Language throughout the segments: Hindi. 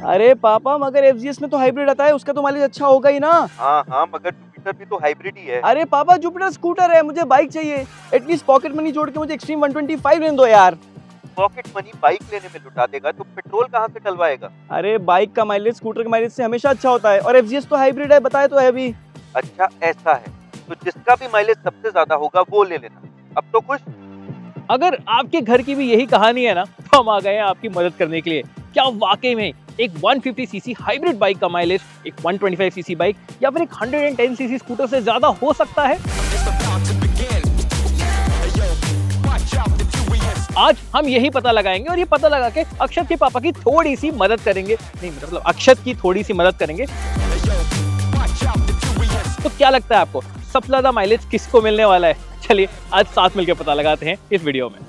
अरे पापा, मगर एफजीएस में तो हाइब्रिड आता है, उसका तो माइलेज अच्छा होगा ही ना। हाँ हाँ, मगर जुपिटर भी तो हाइब्रिड ही है। अरे पापा, जुपिटर स्कूटर है, मुझे बाइक चाहिए। एटलीस्ट पॉकेट मनी जोड़ के मुझे एक्सट्रीम 125 लेने दो यार। पॉकेट मनी बाइक लेने में लुटा देगा तो पेट्रोल कहाँ से डलवाएगा? अरे बाइक का माइलेज स्कूटर के माइलेज से हमेशा अच्छा होता है, और एफजीएस तो हाइब्रिड है, बताया तो है अभी। अच्छा ऐसा है, तो जिसका भी माइलेज सबसे ज्यादा होगा वो ले लेना। अब तो खुश? अगर आपके घर की भी यही कहानी है ना, तो हम आ गए हैं आपकी मदद करने के लिए। क्या वाकई में एक 150 सीसी हाइब्रिड बाइक का माइलेज एक 125 सीसी बाइक या फिर एक 110 सीसी स्कूटर से ज्यादा हो सकता है? आज हम यही पता लगाएंगे, और ये पता लगा के अक्षत के पापा की थोड़ी सी मदद करेंगे। नहीं मतलब अक्षत की थोड़ी सी मदद करेंगे। तो क्या लगता है आपको सबसे ज्यादा माइलेज किसको मिलने वाला है? चलिए आज साथ मिलकर पता लगाते हैं इस वीडियो में।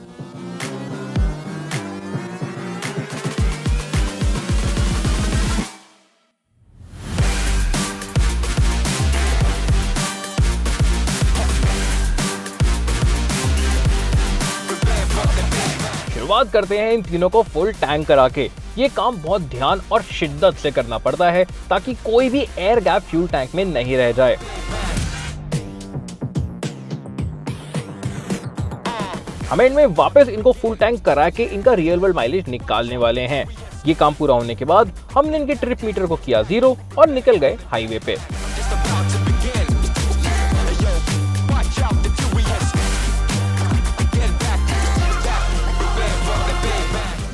शुरुआत करते हैं इन तीनों को फुल टैंक करा के। ये काम बहुत ध्यान और शिद्दत से करना पड़ता है ताकि कोई भी एयर गैप फ्यूल टैंक में नहीं रह जाए। हम एंड में वापस इनको फुल टैंक करा के इनका रियल वर्ल्ड माइलेज निकालने वाले हैं। ये काम पूरा होने के बाद हमने इनके ट्रिप मीटर को किया 0 और निकल गए हाईवे पे।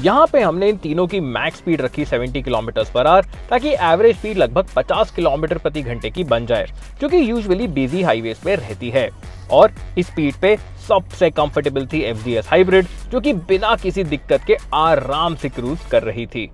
यहाँ पे हमने इन तीनों की मैक्स स्पीड रखी 70 किलोमीटर/आवर ताकि एवरेज स्पीड लगभग 50 किलोमीटर प्रति घंटे की बन जाए, जो कि यूजुअली बिजी हाईवेज पे रहती है। और इस स्पीड पे सबसे कंफर्टेबल थी एफजीएस हाइब्रिड, जो कि बिना किसी दिक्कत के आराम से क्रूज कर रही थी।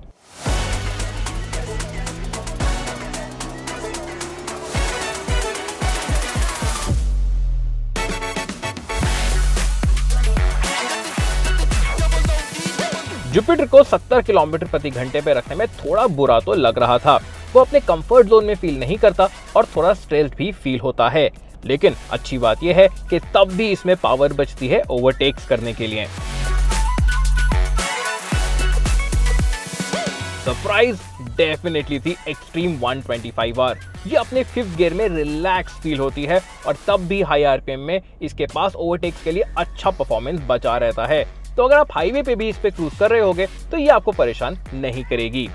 जुपिटर को 70 किलोमीटर प्रति घंटे पे रखने में थोड़ा बुरा तो लग रहा था। वो अपने कंफर्ट जोन में फील नहीं करता और थोड़ा स्ट्रेस भी फील होता है। लेकिन अच्छी बात यह है कि तब भी इसमें पावर बचती है ओवरटेक्स करने के लिए। सरप्राइज डेफिनेटली थी एक्सट्रीम 125R। ये अपने 5th गियर में रिलैक्स फील होती है और तब भी हाई आरपीएम में इसके पास ओवरटेक्स के लिए अच्छा परफॉर्मेंस बचा रहता है। तो अगर आप हाईवे पे भी इस पे क्रूज कर रहे होगे तो ये आपको परेशान नहीं करेगी।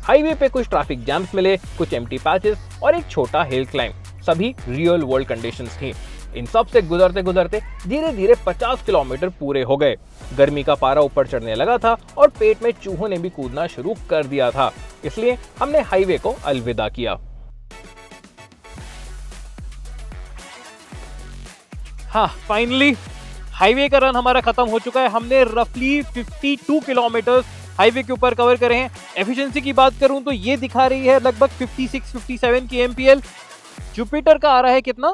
हाईवे पे कुछ ट्रैफिक जैम्स मिले, कुछ एम्प्टी पैचेस और एक छोटा हिल क्लाइंब, सभी रियल वर्ल्ड कंडीशंस थी। इन सब से गुजरते गुजरते धीरे धीरे 50 किलोमीटर पूरे हो गए। गर्मी का पारा ऊपर चढ़ने लगा था और पेट में चूहों ने भी कूदना शुरू कर दिया था, इसलिए हमने हाईवे को अलविदा किया। हाँ, फाइनली हाईवे का रन हमारा खत्म हो चुका है। हमने रफली 52 किलोमीटर हाईवे के ऊपर कवर करे हैं। एफिशिएंसी की बात करूं तो ये दिखा रही है लगभग 56-57 kmpl। जुपिटर का आ रहा है कितना,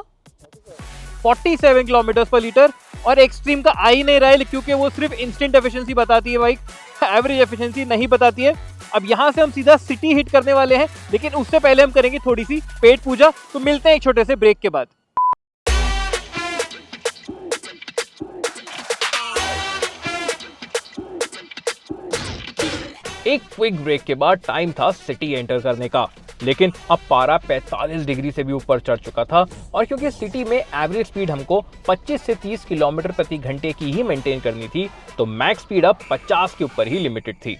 47 किलोमीटर पर लीटर, और एक्सट्रीम का आ ही नहीं रहा है क्योंकि वो सिर्फ इंस्टेंट एफिशिएंसी बताती है बाइक, एवरेज एफिशिएंसी नहीं बताती है। अब यहाँ से हम सीधा सिटी हिट करने वाले हैं, लेकिन उससे पहले हम करेंगे थोड़ी सी पेट पूजा। तो मिलते हैं एक छोटे से ब्रेक के बाद। एक क्विक ब्रेक के बाद टाइम था सिटी एंटर करने का, लेकिन अब पारा 45 डिग्री से भी ऊपर चढ़ चुका था। और क्योंकि सिटी में एवरेज स्पीड हमको 25 से 30 किलोमीटर प्रति घंटे की ही मेंटेन करनी थी, तो मैक्स स्पीड अब 50 के ऊपर ही लिमिटेड थी।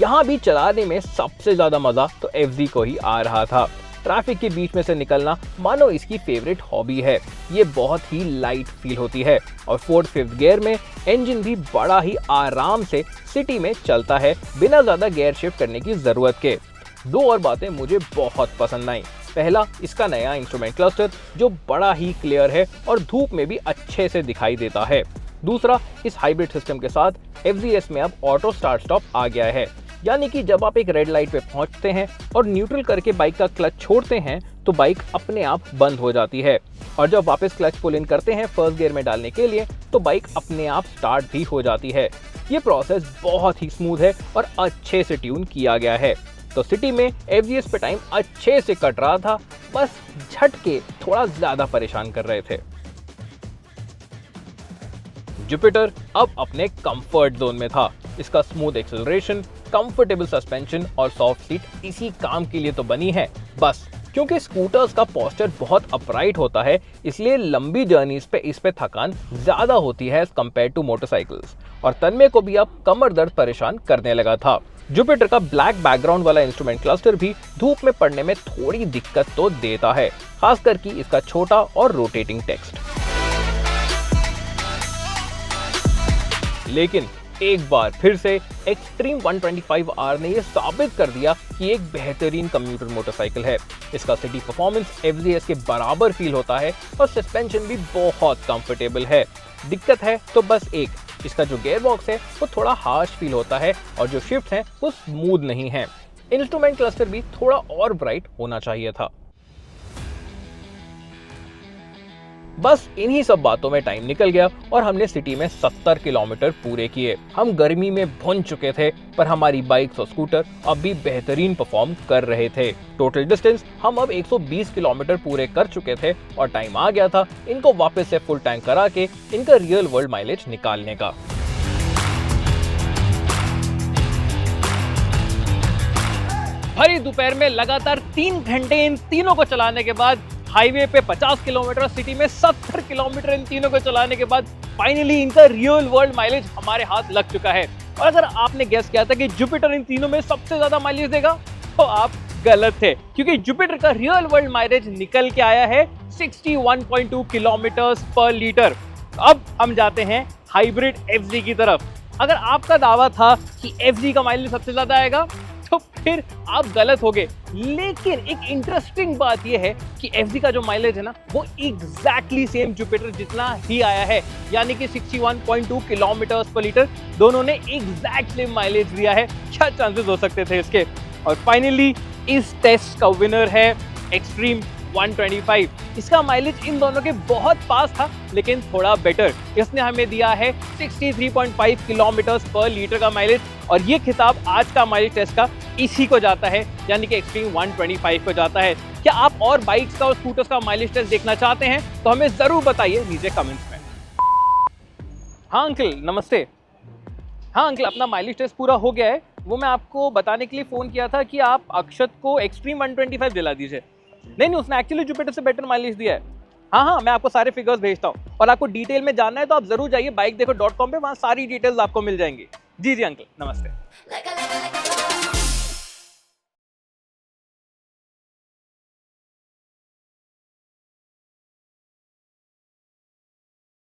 यहाँ भी चलाने में सबसे ज्यादा मजा तो एफजी को ही आ रहा था। ट्रैफिक के बीच में से निकलना मानो इसकी फेवरेट हॉबी है। ये बहुत ही लाइट फील होती है और 4th 5th गियर में इंजन भी बड़ा ही आराम से सिटी में चलता है बिना ज्यादा गियर शिफ्ट करने की जरूरत के। 2 और बातें मुझे बहुत पसंद आई। पहला, इसका नया इंस्ट्रूमेंट क्लस्टर जो बड़ा ही क्लियर है और धूप में भी अच्छे से दिखाई देता है। दूसरा, इस हाइब्रिड सिस्टम के साथ एफजीएस में अब ऑटो स्टार्ट स्टॉप आ गया है, यानी कि जब आप एक रेड लाइट पे पहुंचते हैं और न्यूट्रल करके बाइक का क्लच छोड़ते हैं तो बाइक अपने आप बंद हो जाती है, और जब वापस क्लच पुल इन करते हैं 1st गियर में डालने के लिए तो बाइक अपने आप स्टार्ट भी हो जाती है। ये प्रोसेस बहुत ही स्मूथ है और अच्छे से ट्यून किया गया है। तो सिटी में एफजीएस पे टाइम अच्छे से कट रहा था, बस झटके थोड़ा ज्यादा परेशान कर रहे थे। जुपिटर अब अपने कंफर्ट जोन में था। इसका स्मूथ एक्सेलरेशन, कंफर्टेबल सस्पेंशन और सॉफ्ट सीट इसी काम के लिए तो बनी है। बस क्योंकि स्कूटर्स का पोस्चर बहुत अपराइट होता है, इसलिए लंबी जर्नीज पे इस पे थकान ज्यादा होती है एज कम्पेयर टू मोटरसाइकिल्स, और तन्मय को भी अब कमर दर्द परेशान करने लगा था। जुपिटर का ब्लैक बैकग्राउंड वाला इंस्ट्रूमेंट क्लस्टर भी धूप में पड़ने में थोड़ी दिक्कत तो देता है, खासकर कि इसका छोटा और रोटेटिंग टेक्स्ट। लेकिन एक बार फिर से एक्सट्रीम 125R ने यह साबित कर दिया कि एक बेहतरीन कम्यूटर मोटरसाइकिल है। इसका सिटी परफॉर्मेंस FZS के बराबर फील होता है और सस्पेंशन भी बहुत कंफर्टेबल है। दिक्कत है तो बस एक, इसका जो गियर बॉक्स है वो थोड़ा हार्श फील होता है और जो शिफ्ट हैं वो स्मूथ नहीं है। इंस्ट्रूमेंट क्लस्टर भी थोड़ा और ब्राइट होना चाहिए था। बस इन्हीं सब बातों में टाइम निकल गया और हमने सिटी में 70 किलोमीटर पूरे किए। हम गर्मी में भुन चुके थे, पर हमारी बाइक्स और स्कूटर अब भी बेहतरीन परफॉर्म कर रहे थे। टोटल डिस्टेंस हम अब 120 किलोमीटर पूरे कर चुके थे और टाइम आ गया था इनको वापस से फुल टैंक करा के इनका रियल वर्ल्ड माइलेज निकालने का। भरी दोपहर में लगातार 3 घंटे इन तीनों को चलाने के बाद, हाईवे पे 50 किलोमीटर, सिटी में 70 किलोमीटर इन तीनों को चलाने के बाद फाइनली इनका रियल वर्ल्ड माइलेज हमारे हाथ लग चुका है। और अगर आपने गेस किया था कि जुपिटर इन तीनों में सबसे ज्यादा माइलेज देगा, तो आप गलत थे, क्योंकि जुपिटर का रियल वर्ल्ड माइलेज निकल के आया है 61.2 किलोमीटर पर लीटर। अब हम जाते हैं हाइब्रिड FZ की तरफ। अगर आपका दावा था कि FZ का माइलेज सबसे ज्यादा आएगा, तो फिर आप गलत हो गए। लेकिन एक इंटरेस्टिंग बात यह है कि FZ का जो माइलेज है ना, वो एग्जैक्टली सेम जुपिटर जितना ही आया है, यानी कि 61.2 किलोमीटर पर लीटर। दोनों ने एग्जैक्ट सेम माइलेज दिया है। क्या चांसेस हो सकते थे इसके? और फाइनली इस टेस्ट का विनर है एक्सट्रीम 125। इसका माइलेज इन दोनों के बहुत पास था, लेकिन थोड़ा बेटर। इसने हमें दिया है 63.5 किलोमीटर पर लीटर का माइलेज, और ये खिताब आज का माइलेज टेस्ट का इसी को जाता है, यानी कि एक्सट्रीम 125 को जाता है। क्या आप और बाइक्स का और स्कूटर्स का माइलेज टेस्ट देखना चाहते हैं? तो हमें जरूर बताइए नीचे कमेंट्स में। हाँ अंकल, नमस्ते। हाँ अंकल, अपना माइलेज टेस्ट पूरा हो गया है। वो मैं आपको बताने के लिए फ़ोन किया था कि आप अक्षत को एक्सट्रीम 125 दिला दीजिए। नहीं, उसने एक्चुअली जुपिटर से बेटर माइलेज दिया है। हाँ, मैं आपको सारे फिगर्स भेजता हूँ, और आपको डिटेल में जानना है तो आप जरूर जाइए bike dekho.com पे, वहाँ सारी डिटेल्स आपको मिल जाएंगी। जी अंकल, नमस्ते।